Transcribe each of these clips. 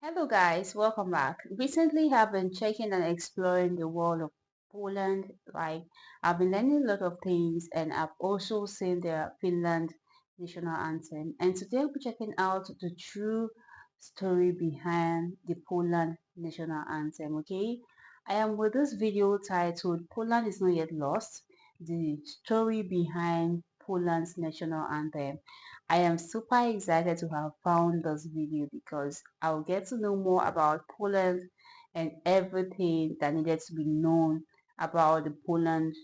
Hello guys, welcome back. Recently I've been checking and exploring the world of Poland. I've been learning a lot of things and I've also seen the Finland national anthem. And today we'll be checking out the true story behind the Poland national anthem, okay? I am with this video titled Poland is not yet lost, the story behind Poland's national anthem. I am super excited to have found this video because I'll get to know more about Poland and everything that needed to be known about the Poland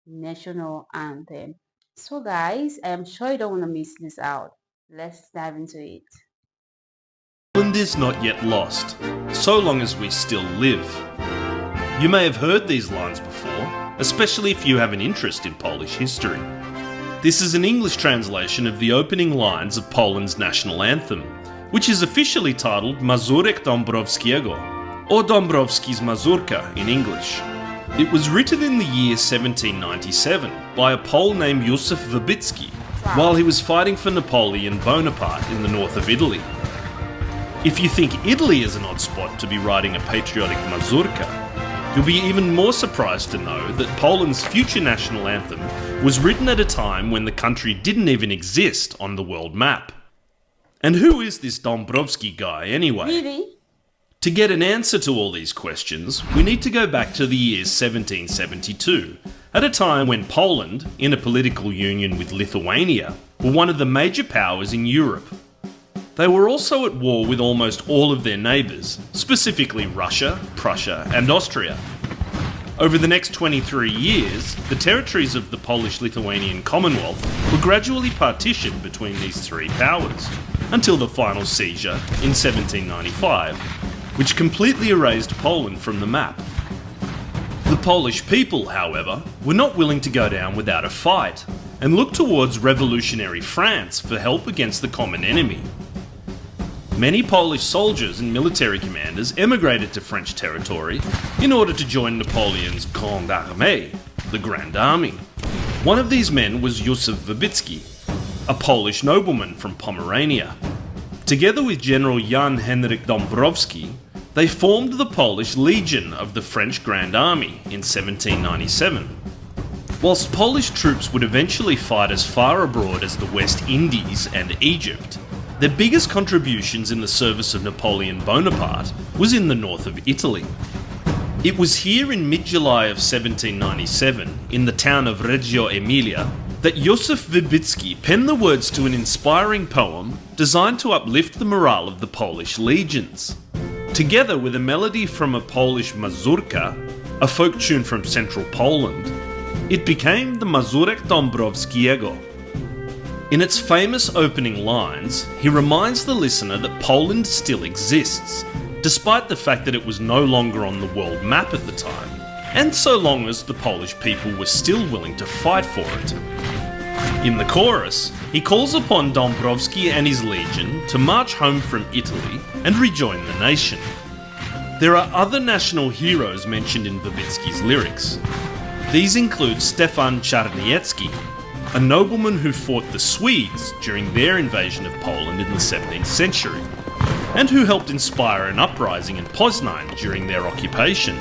national anthem. So guys, I am sure you don't want to miss this out. Let's dive into it. Poland is not yet lost, so long as we still live. You may have heard these lines before, especially if you have an interest in Polish history. This is an English translation of the opening lines of Poland's national anthem, which is officially titled Mazurek Dąbrowskiego, or Dąbrowski's Mazurka in English. It was written in the year 1797 by a Pole named Józef Wybicki while he was fighting for Napoleon Bonaparte in the north of Italy. If you think Italy is an odd spot to be writing a patriotic mazurka, you'll be even more surprised to know that Poland's future national anthem was written at a time when the country didn't even exist on the world map. And who is this Dąbrowski guy anyway? Really? To get an answer to all these questions, we need to go back to the year 1772, at a time when Poland, in a political union with Lithuania, were one of the major powers in Europe. They were also at war with almost all of their neighbours, specifically Russia, Prussia and Austria. Over the next 23 years, the territories of the Polish-Lithuanian Commonwealth were gradually partitioned between these three powers, until the final seizure in 1795, which completely erased Poland from the map. The Polish people, however, were not willing to go down without a fight, and looked towards revolutionary France for help against the common enemy. Many Polish soldiers and military commanders emigrated to French territory in order to join Napoleon's Grande Armée, the Grand Army. One of these men was Józef Wybicki, a Polish nobleman from Pomerania. Together with General Jan Henryk Dąbrowski, they formed the Polish Legion of the French Grand Army in 1797. Whilst Polish troops would eventually fight as far abroad as the West Indies and Egypt, their biggest contributions in the service of Napoleon Bonaparte was in the north of Italy. It was here in mid-July of 1797, in the town of Reggio Emilia, that Józef Wybicki penned the words to an inspiring poem designed to uplift the morale of the Polish legions. Together with a melody from a Polish mazurka, a folk tune from central Poland, it became the Mazurek Dąbrowskiego. In its famous opening lines, he reminds the listener that Poland still exists, despite the fact that it was no longer on the world map at the time, and so long as the Polish people were still willing to fight for it. In the chorus, he calls upon Dąbrowski and his legion to march home from Italy and rejoin the nation. There are other national heroes mentioned in Wybicki's lyrics. These include Stefan Czarniecki, a nobleman who fought the Swedes during their invasion of Poland in the 17th century, and who helped inspire an uprising in Poznań during their occupation.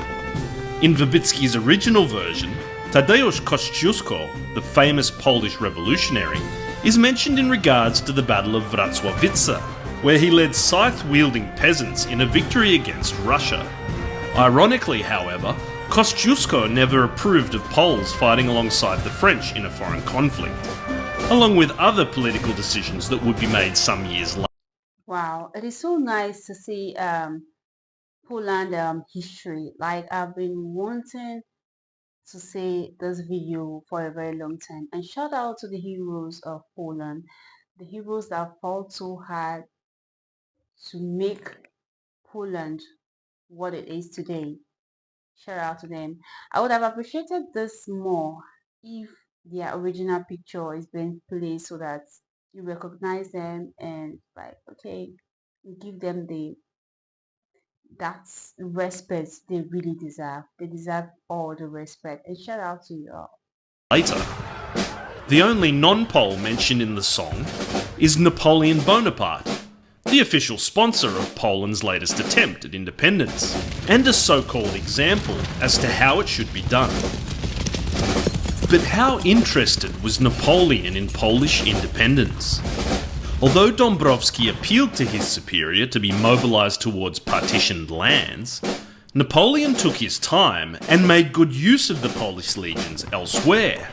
In Wybicki's original version, Tadeusz Kościuszko, the famous Polish revolutionary, is mentioned in regards to the Battle of Wrocławice, where he led scythe-wielding peasants in a victory against Russia. Ironically, however, Kościuszko never approved of Poles fighting alongside the French in a foreign conflict, along with other political decisions that would be made some years later. Wow, it is so nice to see Poland history. I've been wanting to see this video for a very long time. And shout out to the heroes of Poland, the heroes that fought so hard to make Poland what it is today. Shout out to them. I would have appreciated this more if their original picture is being placed so that you recognize them and okay, give them the that's respect they really deserve. They deserve all the respect. And shout out to you all. The only non-Pole mentioned in the song is Napoleon Bonaparte, the official sponsor of Poland's latest attempt at independence, and a so-called example as to how it should be done. But how interested was Napoleon in Polish independence? Although Dąbrowski appealed to his superior to be mobilised towards partitioned lands, Napoleon took his time and made good use of the Polish legions elsewhere.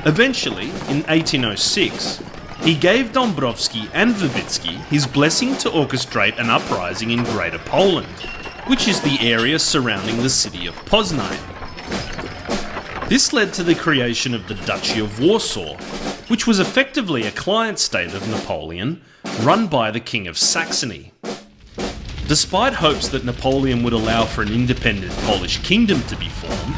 Eventually, in 1806, he gave Dąbrowski and Wybicki his blessing to orchestrate an uprising in Greater Poland, which is the area surrounding the city of Poznań. This led to the creation of the Duchy of Warsaw, which was effectively a client state of Napoleon, run by the King of Saxony. Despite hopes that Napoleon would allow for an independent Polish kingdom to be formed,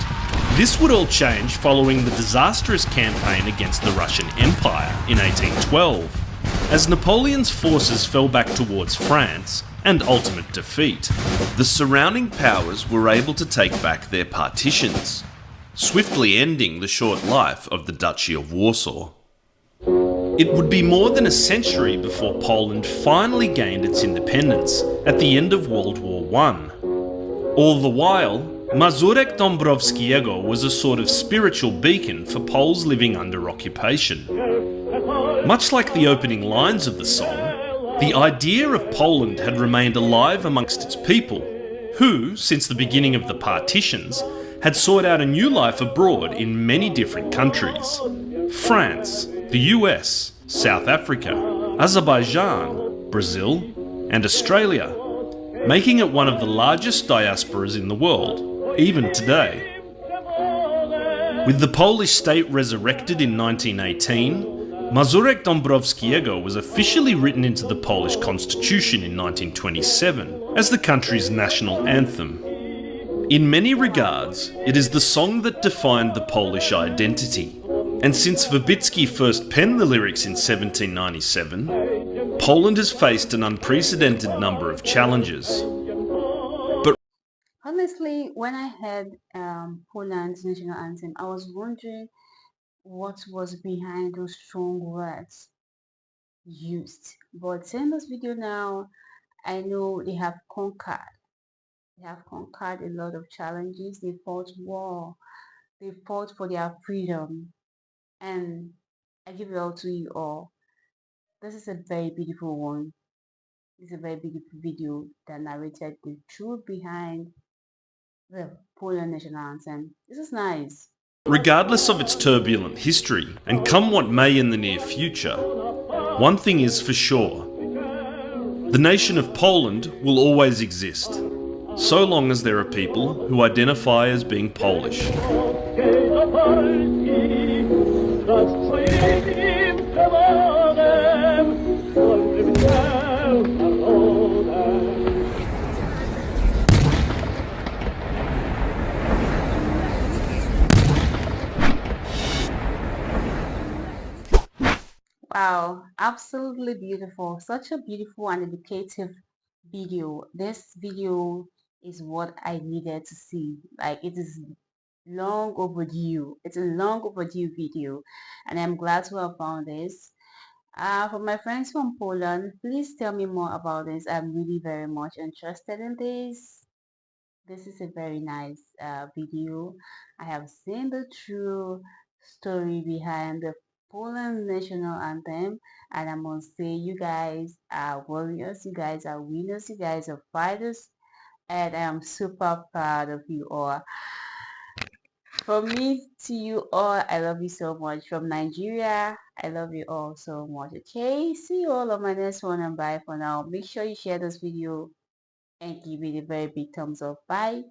this would all change following the disastrous campaign against the Russian Empire in 1812, as Napoleon's forces fell back towards France and ultimate defeat. The surrounding powers were able to take back their partitions, swiftly ending the short life of the Duchy of Warsaw. It would be more than a century before Poland finally gained its independence at the end of World War I. All the while, Mazurek Dąbrowskiego was a sort of spiritual beacon for Poles living under occupation. Much like the opening lines of the song, the idea of Poland had remained alive amongst its people, who, since the beginning of the partitions, had sought out a new life abroad in many different countries. France, the US, South Africa, Azerbaijan, Brazil, and Australia, making it one of the largest diasporas in the world, even today. With the Polish state resurrected in 1918, Mazurek Dąbrowskiego was officially written into the Polish constitution in 1927 as the country's national anthem. In many regards, it is the song that defined the Polish identity. And since Wybicki first penned the lyrics in 1797, Poland has faced an unprecedented number of challenges. But Honestly, when I heard Poland's national anthem, I was wondering what was behind those strong words used. But seeing this video now, I know they have conquered. They have conquered a lot of challenges. They fought war. They fought for their freedom. And I give it all to you all. This is a very beautiful one. It's a very beautiful video that narrated the truth behind the Poland national anthem. This is nice. regardless of its turbulent history, and come what may in the near future, one thing is for sure. The nation of Poland will always exist, so long as there are people who identify as being Polish. Wow, absolutely beautiful. Such a beautiful and educative video. This video is what I needed to see. Like, it is long overdue. It's a long overdue video, and I'm glad to have found this. For my friends from Poland, please tell me more about this. I'm really very much interested in this. This is a very nice video. I have seen the true story behind the Poland national anthem, and I must say, you guys are warriors, you guys are winners, you guys are fighters, and I am super proud of you all. From me to you all, I love you so much. From Nigeria, I love you all so much. Okay, see you all on my next one, and bye for now. Make sure you share this video and give it a very big thumbs up. Bye.